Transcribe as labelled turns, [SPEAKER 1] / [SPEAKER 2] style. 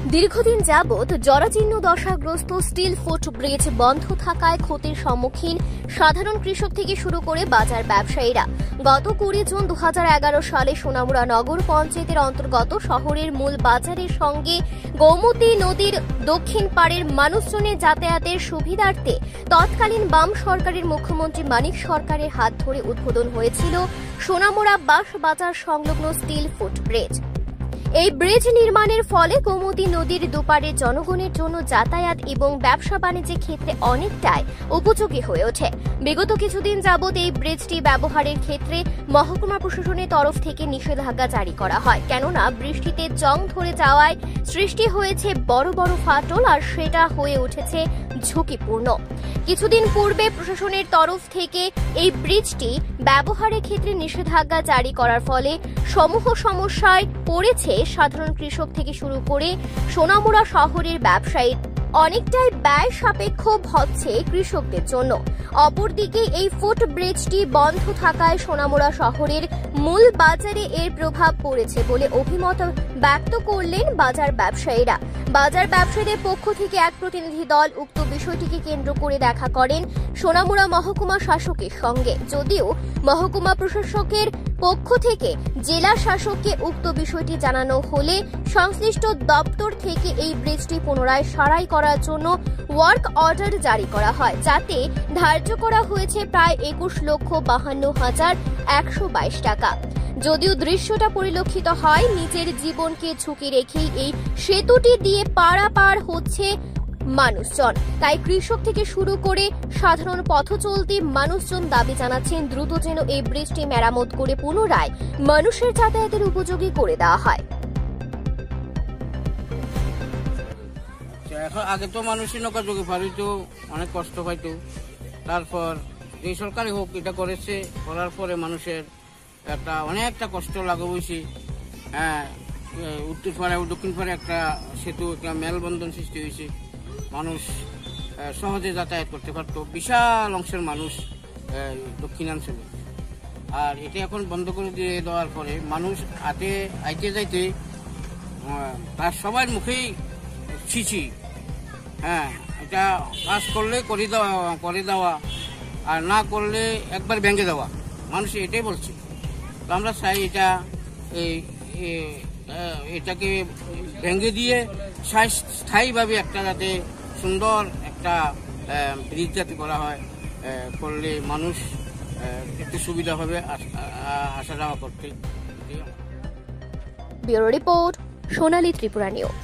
[SPEAKER 1] দীর্ঘদিন যাবৎ জরাজীর্ণ দশাগ্রস্ত স্টিল ফুটব্রিজ বন্ধ থাকায় ক্ষতির সম্মুখীন সাধারণ কৃষক থেকে শুরু করে বাজার ব্যবসায়ীরা। গত 20 জুন 2011 সালে সোনামুড়া নগর পঞ্চায়েতের অন্তর্গত শহরের মূল বাজারের সঙ্গে গোমতী নদীর দক্ষিণ পাড়ের মানুষজনের যাতায়াতের সুবিধার্থে তৎকালীন বাম সরকারের মুখ্যমন্ত্রী মানিক সরকারের হাত ধরে উদ্বোধন হয়েছিল সোনামুড়া বাস বাজার সংলগ্ন স্টিল ফুটব্রিজ। এই ব্রিজ নির্মাণের ফলে গোমতী নদীর দুপারের জনগণের জন্য যাতায়াত এবং ব্যবসা বাণিজ্যের ক্ষেত্রে অনেকটাই উপযোগী হয়ে ওঠে। বিগত কিছুদিন যাবৎ এই ব্রিজটি ব্যবহারের ক্ষেত্রে মহকুমা প্রশাসনের তরফ থেকে নিষেধাজ্ঞা জারি করা হয়, কেননা বৃষ্টিতে জং ধরে যাওয়ায় সৃষ্টি হয়েছে বড় বড় ফাটল, আর সেটা হয়ে উঠেছে ঝুঁকিপূর্ণ। কিছুদিন পূর্বে প্রশাসনের তরফ থেকে এই ব্রিজটি ব্যবহারের ক্ষেত্রে নিষেধাজ্ঞা জারি করার ফলে সমূহ সমস্যায় পড়েছে সাধারণ কৃষক থেকে শুরু করে সোনামুড়া শহরের ব্যবসায়ী। অনেকটাই ব্যয় সাপেক্ষ হচ্ছে কৃষকদের জন্য। অপরদিকে এই ফুটব্রিজটি বন্ধ থাকায় সোনামুড়া শহরের মূল বাজারে এর প্রভাব পড়েছে বলে অভিমত ব্যক্ত করলেন বাজার ব্যবসায়ীরা। বাজার ব্যবসায়ীদের পক্ষ থেকে এক প্রতিনিধি দল উক্ত বিষয়টিকে কেন্দ্র করে দেখা করেন সোনামুড়া মহকুমা শাসকের সঙ্গে। যদিও মহকুমা প্রশাসকের পক্ষ থেকে জেলা শাসককে উক্ত বিষয়টি জানানো হলে সংশ্লিষ্ট দপ্তর থেকে এই ব্রিজটি পুনরায় সারাই করার জন্য ওয়ার্ক অর্ডার জারি করা হয়, যাতে ধার্য করা হয়েছে প্রায় 21,52,122 টাকা। যদিও দৃশ্যটা পরিলক্ষিত হয়, নিজের জীবনকে ঝুঁকি রেখেই এই সেতুটি দিয়ে পারাপার হচ্ছে মানুষজন। তাই কৃষক থেকে শুরু করে সাধারণ পথচলতি মানুষজন দাবি জানাচ্ছেন দ্রুত যেন এই ব্রিজটি মেরামত করে পুনরায় মানুষের যাতায়াতের উপযোগী করে দেওয়া হয়।
[SPEAKER 2] এখন আগে তো মানুষের নৌকা যোগে পারিত, অনেক কষ্ট পাইতো। তারপর এই সরকারই হোক এটা করেছে, করার পরে মানুষের একটা অনেকটা কষ্ট লাগে বসে। হ্যাঁ, উত্তর পাড়ে ও দক্ষিণ পাড়ে একটা সেতু, একটা মেলবন্ধন সৃষ্টি হয়েছে। মানুষ সহজে যাতায়াত করতে পারত, বিশাল অংশের মানুষ দক্ষিণাঞ্চলে। আর এটা এখন বন্ধ করে দিয়ে দেওয়ার পরে মানুষ আইতে যাইতে তার সবার মুখেই ছিছি। হ্যাঁ, এটা কাজ করলে করে দেওয়া আর না করলে একবার ভেঙে দেওয়া, মানুষ এটাই বলছে। তো আমরা চাই এটাকে ভেঙে দিয়ে স্থায়ীভাবে একটা যাতে সুন্দর একটা ব্রিজ যাতে করা হয়, করলে মানুষ একটু সুবিধা হবে আসা যাওয়া করতে।
[SPEAKER 1] ব্যুরো রিপোর্ট, সোনালী ত্রিপুরা নিউজ।